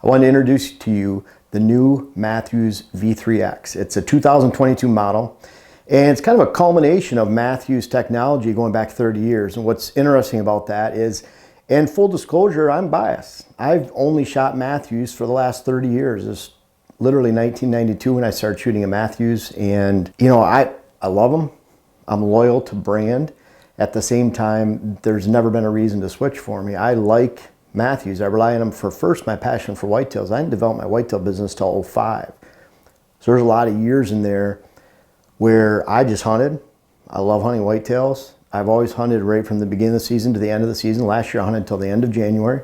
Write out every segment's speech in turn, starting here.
I want to introduce to you the new Mathews V3X. It's a 2022 model, and it's kind of a culmination of Mathews technology going back 30 years. And what's interesting about that is, and full disclosure, I'm biased. I've only shot Mathews for the last 30 years. It's literally 1992 when I started shooting a Mathews, and you know, I love them. I'm loyal to brand. At the same time, there's never been a reason to switch for me. I like Mathews. I rely on them for first my passion for whitetails. I didn't develop my whitetail business till 05. So there's a lot of years in there where I just hunted. I love hunting whitetails. I've always hunted right from the beginning of the season to the end of the season. Last year I hunted until the end of January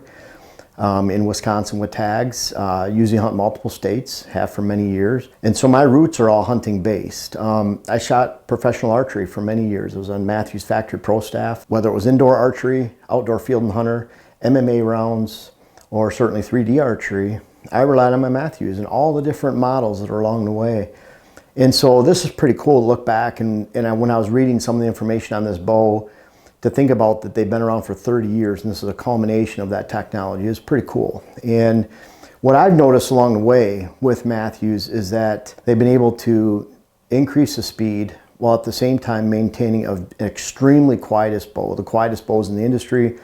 in Wisconsin with tags. Usually hunt multiple states, have for many years. And so my roots are all hunting based. I shot professional archery for many years. It was on Mathews Factory Pro staff. Whether it was indoor archery, outdoor field and hunter, MMA rounds, or certainly 3D archery, I relied on my Mathews and all the different models that are along the way. And so this is pretty cool to look back and when I was reading some of the information on this bow, to think about that they've been around for 30 years and this is a culmination of that technology is pretty cool. And what I've noticed along the way with Mathews is that they've been able to increase the speed while at the same time maintaining an extremely quietest bow, the quietest bows in the industry,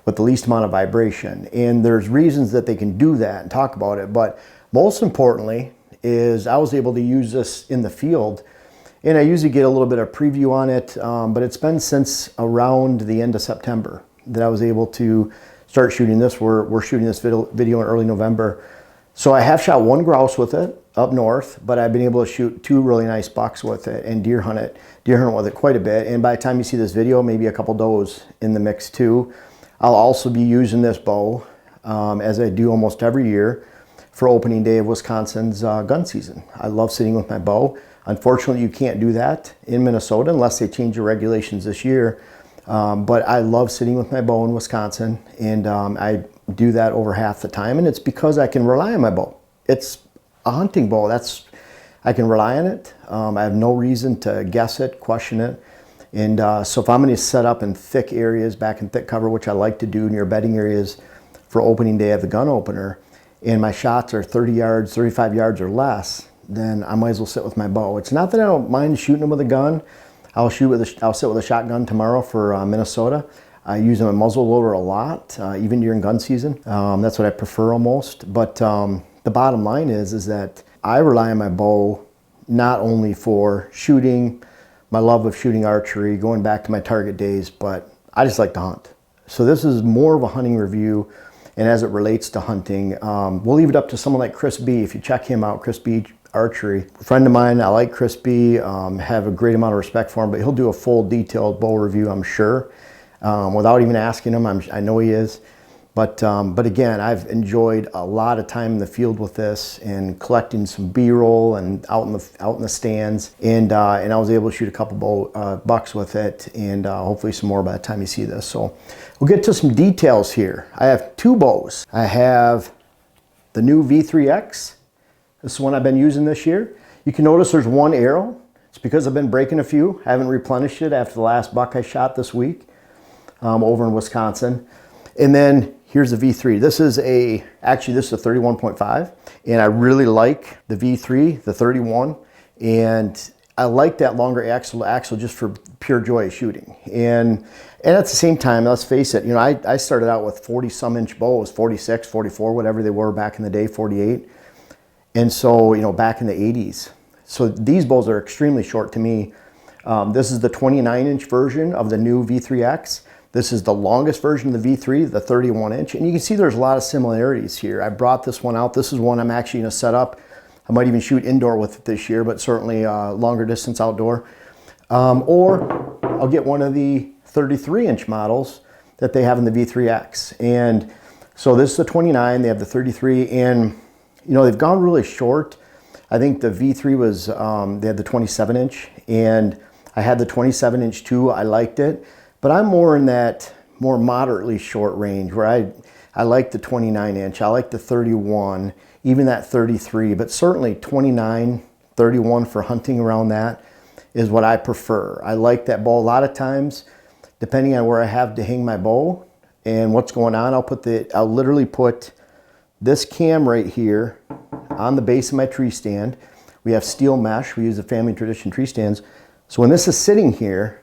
with the least amount of vibration. And there's reasons that they can do that and talk about it, but most importantly is I was able to use this in the field, and I usually get a little bit of preview on it, but it's been since around the end of September that I was able to start shooting this. We're shooting this video in early November. So I have shot one grouse with it up north, but I've been able to shoot two really nice bucks with it and deer hunt with it quite a bit. And by the time you see this video, maybe a couple does in the mix too. I'll also be using this bow, as I do almost every year, for opening day of Wisconsin's gun season. I love sitting with my bow. Unfortunately, you can't do that in Minnesota unless they change the regulations this year. But I love sitting with my bow in Wisconsin, and I do that over half the time, and it's because I can rely on my bow. It's a hunting bow. I can rely on it. I have no reason to guess it, question it. And so if I'm going to set up in thick areas, back in thick cover, which I like to do near bedding areas for opening day of the gun opener, and my shots are 30 yards, 35 yards or less, then I might as well sit with my bow. It's not that I don't mind shooting them with a gun. I'll sit with a shotgun tomorrow for Minnesota. I use them a muzzle loader a lot, even during gun season. That's what I prefer almost. But the bottom line is that I rely on my bow not only for shooting, my love of shooting archery, going back to my target days, but I just like to hunt. So this is more of a hunting review, and as it relates to hunting, we'll leave it up to someone like Chris B. If you check him out, Chris B Archery, a friend of mine. I like Chris B, have a great amount of respect for him, but he'll do a full detailed bow review, I'm sure, without even asking him. I know he is. But again, I've enjoyed a lot of time in the field with this and collecting some B-roll and out in the stands, and I was able to shoot a couple bucks with it, and hopefully some more by the time you see this. So we'll get to some details here. I have two bows. I have the new V3X. This is one I've been using this year. You can notice there's one arrow. It's because I've been breaking a few. I haven't replenished it after the last buck I shot this week over in Wisconsin. And then here's the V3. This is a 31.5, and I really like the V3, the 31, and I like that longer axle just for pure joy of shooting. And at the same time, let's face it, you know, I started out with 40 some inch bows, 46, 44, whatever they were back in the day, 48. And so, you know, back in the 80s. So these bows are extremely short to me. This is the 29 inch version of the new V3X. This is the longest version of the V3, the 31 inch. And you can see there's a lot of similarities here. I brought this one out. This is one I'm actually gonna set up. I might even shoot indoor with it this year, but certainly longer distance outdoor. Or I'll get one of the 33 inch models that they have in the V3X. And so this is the 29, they have the 33, and you know, they've gone really short. I think the V3 was, they had the 27 inch, and I had the 27 inch too. I liked it. But I'm more in that more moderately short range where I like the 29 inch, I like the 31, even that 33, but certainly 29, 31 for hunting around that is what I prefer. I like that bow. A lot of times, depending on where I have to hang my bow and what's going on, I'll literally put this cam right here on the base of my tree stand. We have steel mesh. We use the family tradition tree stands. So when this is sitting here,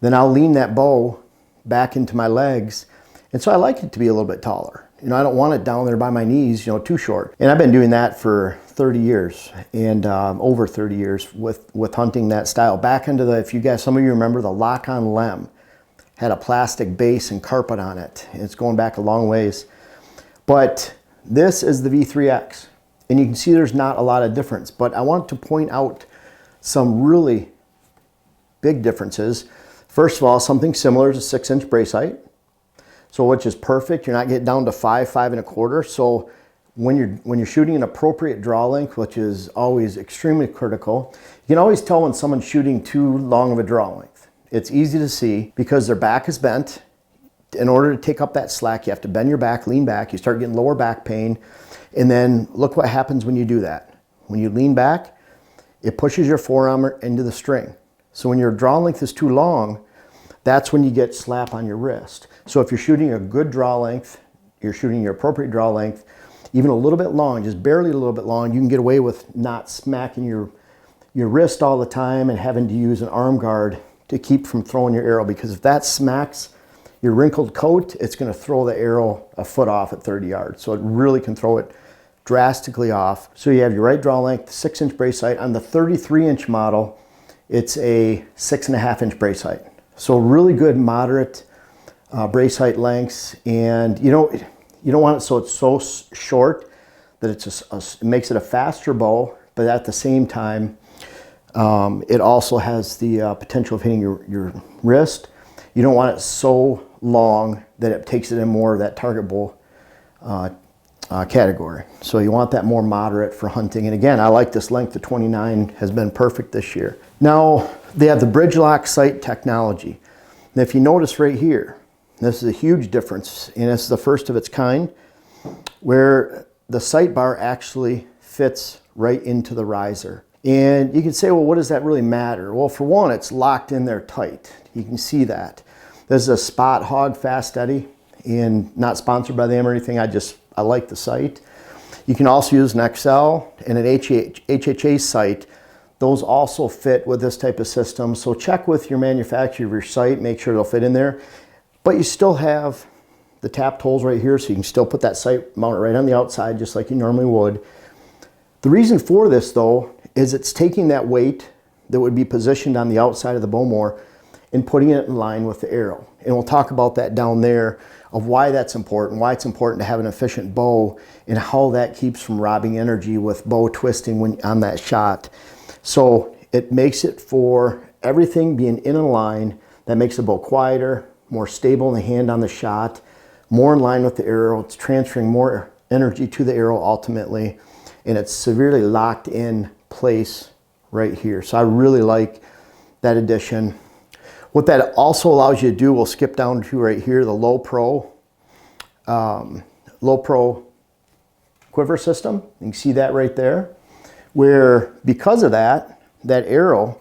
then I'll lean that bow back into my legs. And so I like it to be a little bit taller. You know, I don't want it down there by my knees, you know, too short. And I've been doing that for 30 years and over 30 years with hunting that style. Back into the, if you guys, some of you remember the lock-on lem, had a plastic base and carpet on it. It's going back a long ways. But this is the V3X. And you can see there's not a lot of difference, but I want to point out some really big differences. First of all, something similar is a 6-inch brace height. So which is perfect. You're not getting down to 5, 5 1/4. So when you're shooting an appropriate draw length, which is always extremely critical, you can always tell when someone's shooting too long of a draw length. It's easy to see because their back is bent. In order to take up that slack, you have to bend your back, lean back. You start getting lower back pain. And then look what happens when you do that. When you lean back, it pushes your forearm into the string. So when your draw length is too long, that's when you get slap on your wrist. So if you're shooting a good draw length, you're shooting your appropriate draw length, even a little bit long, just barely a little bit long, you can get away with not smacking your wrist all the time and having to use an arm guard to keep from throwing your arrow, because if that smacks your wrinkled coat, it's going to throw the arrow a foot off at 30 yards. So it really can throw it drastically off. So you have your right draw length, 6-inch brace height. On the 33-inch model, it's a 6.5-inch brace height. So really good moderate brace height lengths, and you don't want it so it's so short that it makes it a faster bow, but at the same time, it also has the potential of hitting your wrist. You don't want it so long that it takes it in more of that target bow category. So you want that more moderate for hunting. And again, I like this length. The 29 has been perfect this year. Now, they have the bridge lock sight technology. And if you notice right here, this is a huge difference, and it's the first of its kind, where the sight bar actually fits right into the riser. And you can say, well, what does that really matter? Well, for one, it's locked in there tight. You can see that. This is a Spot Hog Fast Steady, and not sponsored by them or anything. I like the sight. You can also use an XL and an HHA sight. Those also fit with this type of system. So check with your manufacturer of your sight, make sure they'll fit in there. But you still have the tapped holes right here, so you can still put that sight mounted right on the outside just like you normally would. The reason for this though is it's taking that weight that would be positioned on the outside of the bowmore and putting it in line with the arrow. And we'll talk about that down there of why that's important, why it's important to have an efficient bow, and how that keeps from robbing energy with bow twisting when on that shot. So it makes it for everything being in a line that makes the bow quieter, more stable in the hand on the shot, more in line with the arrow. It's transferring more energy to the arrow ultimately, and it's severely locked in place right here. So I really like that addition. What that also allows you to do, we'll skip down to right here, the Lowepro quiver system. You can see that right there, where because of that arrow,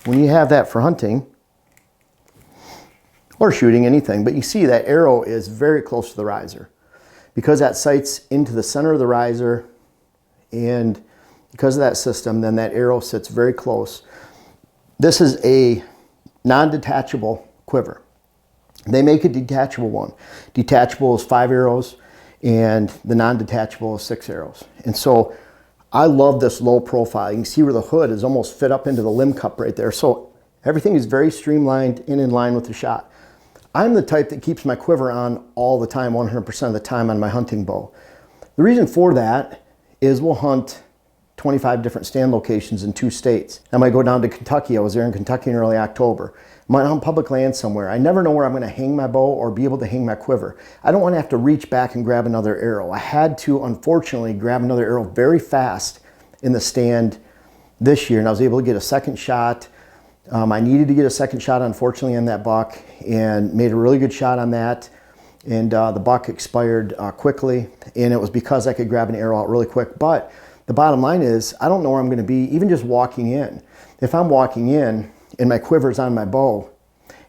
when you have that for hunting or shooting anything, but you see that arrow is very close to the riser. Because that sights into the center of the riser, and because of that system, then that arrow sits very close. This is a non-detachable quiver. They make a detachable one. Detachable is 5 arrows, and the non-detachable is 6 arrows. And so I love this low profile. You can see where the hood is almost fit up into the limb cup right there. So everything is very streamlined and in line with the shot. I'm the type that keeps my quiver on all the time, 100% of the time on my hunting bow. The reason for that is we'll hunt 25 different stand locations in 2 states. I might go down to Kentucky. I was there in Kentucky in early October. I might hunt public land somewhere. I never know where I'm going to hang my bow or be able to hang my quiver. I don't want to have to reach back and grab another arrow. I had to, unfortunately, grab another arrow very fast in the stand this year, and I was able to get a second shot. I needed to get a second shot, unfortunately, on that buck, and made a really good shot on that. And the buck expired quickly, and it was because I could grab an arrow out really quick. But the bottom line is, I don't know where I'm going to be, even just walking in. If I'm walking in and my quiver's on my bow,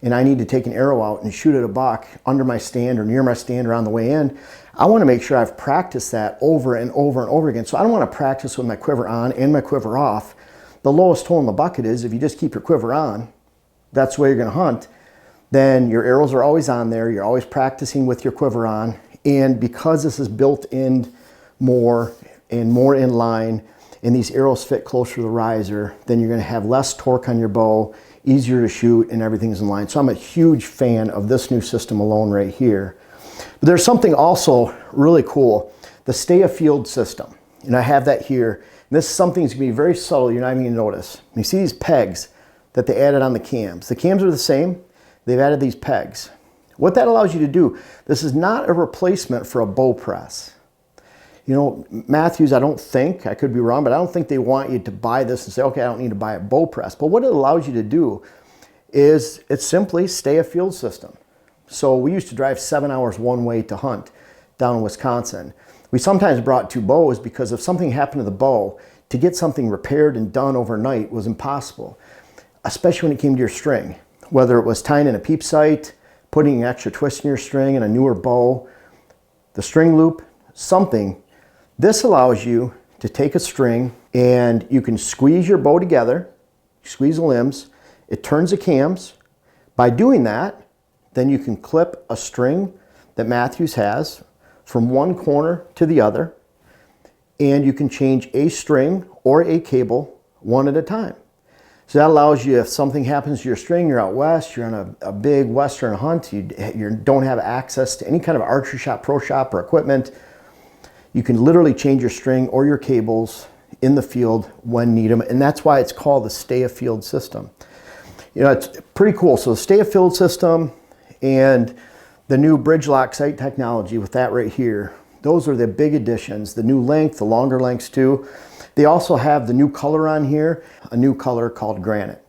and I need to take an arrow out and shoot at a buck under my stand or near my stand or on the way in, I want to make sure I've practiced that over and over and over again. So I don't want to practice with my quiver on and my quiver off. The lowest hole in the bucket is if you just keep your quiver on, that's the way you're going to hunt, then your arrows are always on there. You're always practicing with your quiver on. And because this is built in more and more in line, and these arrows fit closer to the riser, then you're going to have less torque on your bow, easier to shoot, and everything's in line. So I'm a huge fan of this new system alone right here. But there's something also really cool, the stay afield system. And I have that here. And this is something that's going to be very subtle. You're not even going to notice. You see these pegs that they added on the cams. The cams are the same. They've added these pegs. What that allows you to do, this is not a replacement for a bow press. You know, Mathews, I don't think, I could be wrong, but I don't think they want you to buy this and say, okay, I don't need to buy a bow press. But what it allows you to do is it's simply stay afield system. So we used to drive 7 hours one way to hunt down in Wisconsin. We sometimes brought 2 bows because if something happened to the bow, to get something repaired and done overnight was impossible, especially when it came to your string. Whether it was tying in a peep sight, putting an extra twist in your string and a newer bow, the string loop, something. This allows you to take a string and you can squeeze your bow together, squeeze the limbs, it turns the cams. By doing that, then you can clip a string that Mathews has from one corner to the other, and you can change a string or a cable one at a time. So that allows you, if something happens to your string, you're out west, you're on a big western hunt, you don't have access to any kind of archery shop, pro shop, or equipment, you can literally change your string or your cables in the field when need them, and that's why it's called the stay afield system. You know, it's pretty cool. So the stay afield system and the new bridge lock sight technology with that right here, those are the big additions. The new length, the longer lengths too. They also have the new color on here, a new color called granite.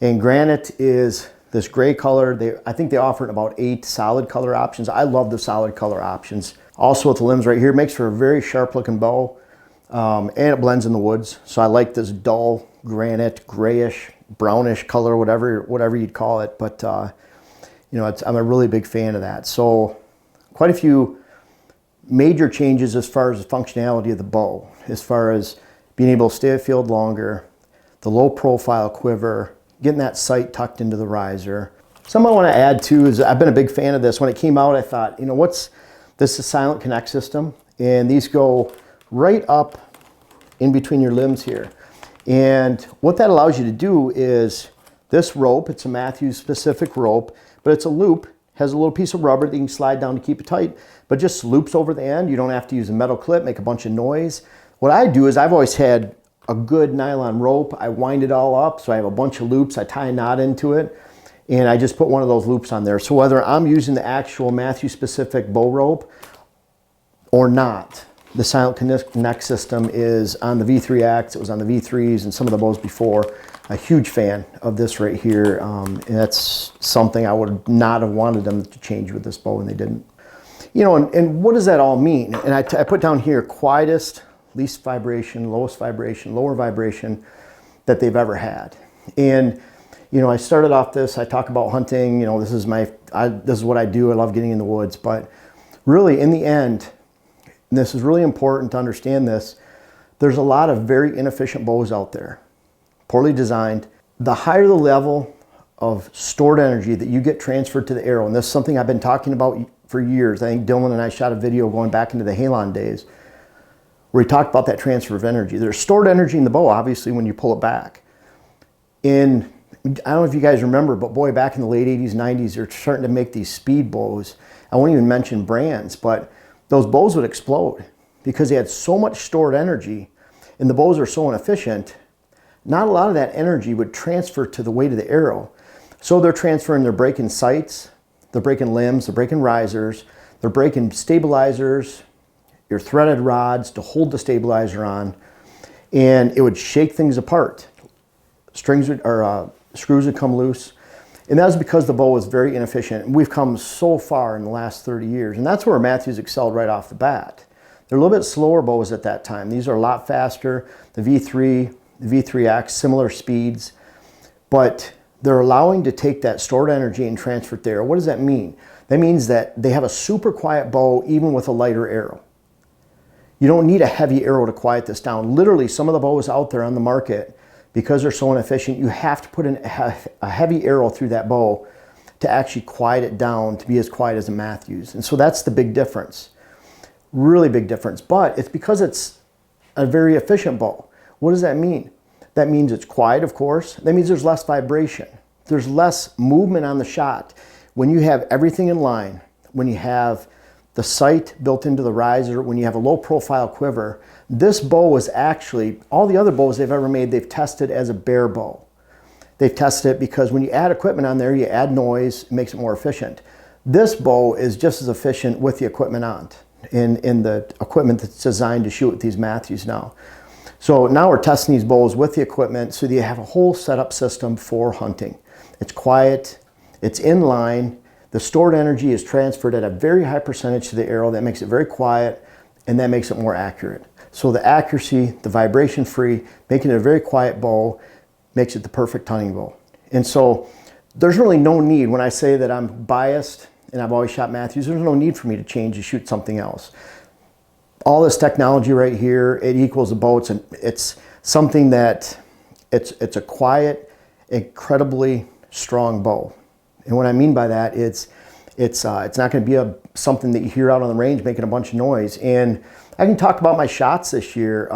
And granite is this gray color. I think they offer about 8 solid color options. I love the solid color options. Also with the limbs right here, it makes for a very sharp looking bow, and it blends in the woods. So I like this dull granite, grayish, brownish color, whatever you'd call it. But you know, I'm a really big fan of that. So quite a few major changes as far as the functionality of the bow, as far as being able to stay afield longer, the low profile quiver, getting that sight tucked into the riser. Something I want to add too is I've been a big fan of this. When it came out, I thought, you know, this is a silent connect system, and these go right up in between your limbs here. And what that allows you to do is this rope, it's a Mathews specific rope, but it's a loop, has a little piece of rubber that you can slide down to keep it tight, but just loops over the end. You don't have to use a metal clip, make a bunch of noise. What I do is I've always had a good nylon rope. I wind it all up, so I have a bunch of loops. I tie a knot into it, and I just put one of those loops on there. So whether I'm using the actual Mathews specific bow rope or not, the silent connect system is on the V3X. It was on the V3s and some of the bows before. A huge fan of this right here, and that's something I would not have wanted them to change with this bow, and they didn't. You know, and what does that all mean? And I put down here quietest, least vibration, lowest vibration, lower vibration that they've ever had. And you know, I started off this, I talk about hunting, you know, this is what I do. I love getting in the woods, but really in the end, and this is really important to understand this, there's a lot of very inefficient bows out there, poorly designed. The higher the level of stored energy that you get transferred to the arrow, and this is something I've been talking about for years. I think Dylan and I shot a video going back into the Halon days where he talked about that transfer of energy. There's stored energy in the bow, obviously, when you pull it back. I don't know if you guys remember, but boy, back in the late 80s, 90s, they're starting to make these speed bows. I won't even mention brands, but those bows would explode because they had so much stored energy, and the bows are so inefficient, not a lot of that energy would transfer to the weight of the arrow. So they're breaking sights, they're breaking limbs, they're breaking risers, they're breaking stabilizers, your threaded rods to hold the stabilizer on, and it would shake things apart. Screws would come loose, and that was because the bow was very inefficient. We've come so far in the last 30 years, and that's where Mathews excelled right off the bat. They're a little bit slower bows at that time. These are a lot faster. The V3, the V3X, similar speeds, but they're allowing to take that stored energy and transfer it there. What does that mean? That means that they have a super quiet bow even with a lighter arrow. You don't need a heavy arrow to quiet this down. Literally, some of the bows out there on the market, because they're so inefficient, you have to put in a heavy arrow through that bow to actually quiet it down to be as quiet as a Mathews. And so that's the big difference. Really big difference. But it's because it's a very efficient bow. What does that mean? That means it's quiet, of course. That means there's less vibration. There's less movement on the shot. When you have everything in line, when you have the sight built into the riser, when you have a low profile quiver, this bow is actually, all the other bows they've ever made, they've tested as a bare bow. They've tested it because when you add equipment on there, you add noise, it makes it more efficient. This bow is just as efficient with the equipment on it, in the equipment that's designed to shoot with these Mathews now. So now we're testing these bows with the equipment so that you have a whole setup system for hunting. It's quiet, it's in line, the stored energy is transferred at a very high percentage to the arrow. That makes it very quiet, and that makes it more accurate. So the accuracy, the vibration free, making it a very quiet bow, makes it the perfect hunting bow. And so there's really no need, when I say that I'm biased and I've always shot Mathews, there's no need for me to change to shoot something else. All this technology right here, it equals the bow. It's something that, it's a quiet, incredibly strong bow. And what I mean by that, it's not going to be something that you hear out on the range making a bunch of noise. And I can talk about my shots this year.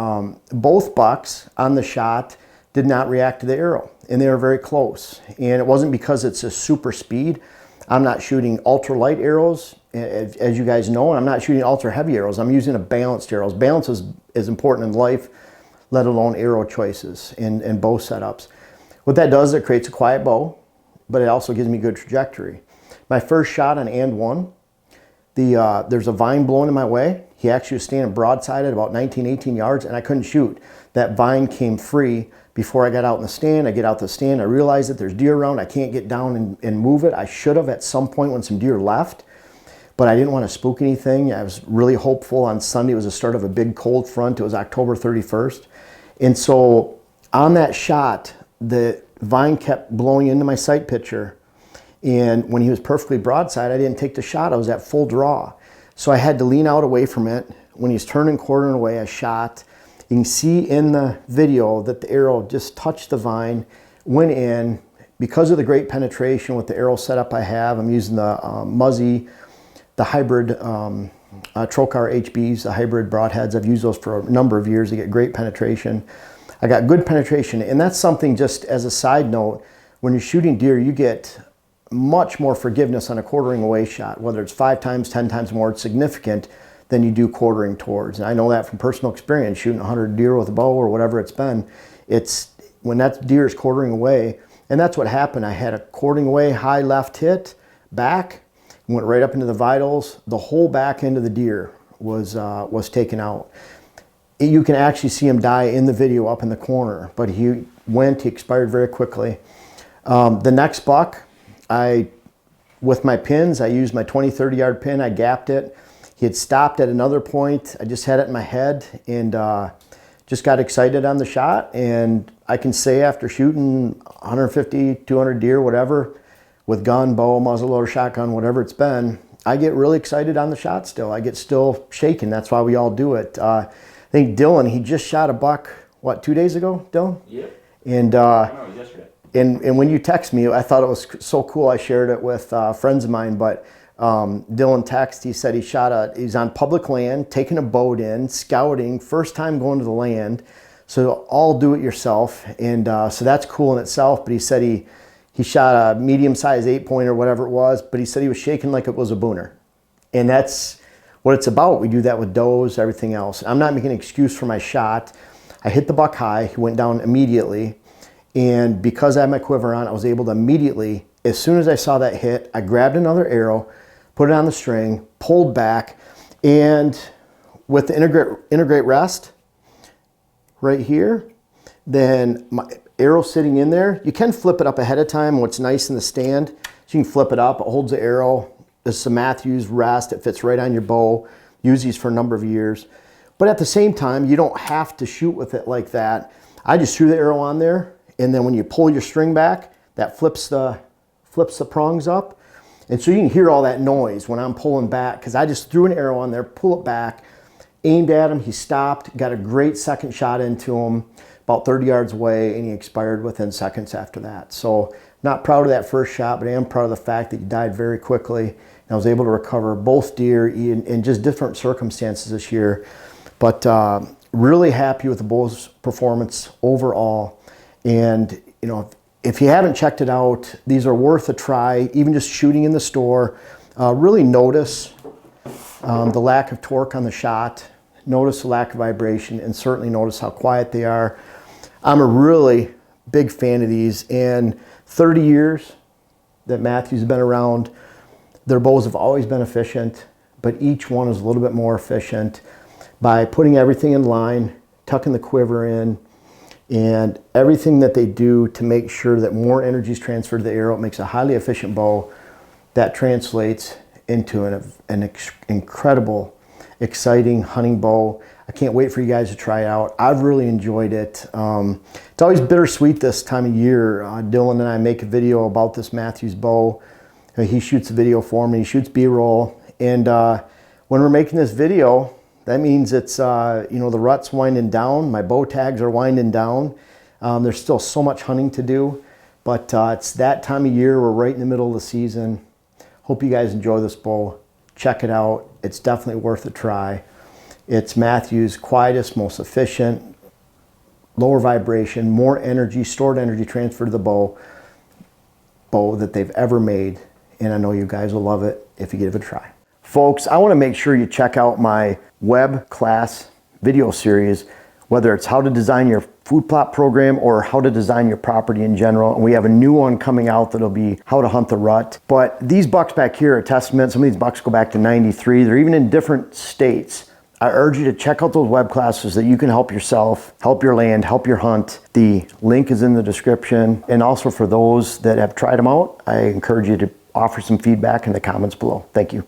Both bucks on the shot did not react to the arrow, and they were very close. And it wasn't because it's a super speed. I'm not shooting ultra light arrows, as you guys know, and I'm not shooting ultra heavy arrows. I'm using a balanced arrows. Balance is important in life, let alone arrow choices and bow setups. What that does, it creates a quiet bow, but it also gives me good trajectory. My first shot on and one, there's a vine blowing in my way. He actually was standing broadside at about 19, 18 yards, and I couldn't shoot. That vine came free before I got out in the stand. I get out the stand, I realize that there's deer around. I can't get down and move it. I should have at some point when some deer left, but I didn't want to spook anything. I was really hopeful. On Sunday, it was the start of a big cold front. It was October 31st. And so on that shot, the vine kept blowing into my sight picture. And when he was perfectly broadside, I didn't take the shot. I was at full draw. So I had to lean out away from it. When he's turning, quartering away, I shot. You can see in the video that the arrow just touched the vine, went in. Because of the great penetration with the arrow setup I have, I'm using the Muzzy, the hybrid Trocar HBs, the hybrid broadheads. I've used those for a number of years. They get great penetration. I got good penetration, and that's something, just as a side note, when you're shooting deer, you get much more forgiveness on a quartering away shot, whether it's 5 times, 10 times more, it's significant than you do quartering towards. And I know that from personal experience, shooting 100 deer with a bow or whatever it's been. It's when that deer is quartering away, and that's what happened. I had a quartering away high left hit, back, went right up into the vitals. The whole back end of the deer was taken out. You can actually see him die in the video up in the corner, but he expired very quickly. The next buck, with my pins, I used my 20, 30 yard pin. I gapped it. He had stopped at another point. I just had it in my head and just got excited on the shot. And I can say, after shooting 150, 200 deer, whatever, with gun, bow, muzzleloader, shotgun, whatever it's been, I get really excited on the shot still. I get still shaking. That's why we all do it. I think Dylan, he just shot a buck, what, 2 days ago, Dylan? Yep. And no, it was yesterday. And when you text me, I thought it was so cool. I shared it with friends of mine, but Dylan texted, he said he's on public land, taking a boat in, scouting, first time going to the land. So all do it yourself. And so that's cool in itself. But he said he shot a medium-sized 8-point or whatever it was, but he said he was shaking like it was a booner. And that's what it's about. We do that with does, everything else. I'm not making an excuse for my shot. I hit the buck high. He went down immediately. And because I had my quiver on, I was able to immediately, as soon as I saw that hit, I grabbed another arrow, put it on the string, pulled back, and with the integrate rest right here, then my arrow sitting in there, you can flip it up ahead of time. What's nice in the stand, so you can flip it up, it holds the arrow. This is a Mathews rest, it fits right on your bow. Use these for a number of years. But at the same time, you don't have to shoot with it like that. I just threw the arrow on there, and then when you pull your string back, that flips the prongs up. And so you can hear all that noise when I'm pulling back, because I just threw an arrow on there, pull it back, aimed at him, he stopped, got a great second shot into him about 30 yards away, and he expired within seconds after that. So not proud of that first shot, but I am proud of the fact that he died very quickly. And I was able to recover both deer in just different circumstances this year. But really happy with the bow's performance overall. And you know, if you haven't checked it out, these are worth a try, even just shooting in the store. Really notice the lack of torque on the shot, notice the lack of vibration, and certainly notice how quiet they are. I'm a really big fan of these, and 30 years that Mathews has been around, their bows have always been efficient, but each one is a little bit more efficient by putting everything in line, tucking the quiver in, and everything that they do to make sure that more energy is transferred to the arrow. It makes a highly efficient bow that translates into an incredible, exciting hunting bow. I can't wait for you guys to try it out. I've really enjoyed it. It's always bittersweet this time of year. Dylan and I make a video about this Mathews bow. He shoots a video for me. He shoots B-roll. And when we're making this video, that means it's, you know, the rut's winding down. My bow tags are winding down. There's still so much hunting to do, but it's that time of year. We're right in the middle of the season. Hope you guys enjoy this bow. Check it out. It's definitely worth a try. It's Mathews' quietest, most efficient, lower vibration, more energy, stored energy transfer to the bow that they've ever made. And I know you guys will love it if you give it a try. Folks, I want to make sure you check out my web class video series, whether it's how to design your food plot program or how to design your property in general. And we have a new one coming out that'll be how to hunt the rut. But these bucks back here are a testament. Some of these bucks go back to 93. They're even in different states. I urge you to check out those web classes that you can help yourself, help your land, help your hunt. The link is in the description. And also for those that have tried them out, I encourage you to offer some feedback in the comments below. Thank you.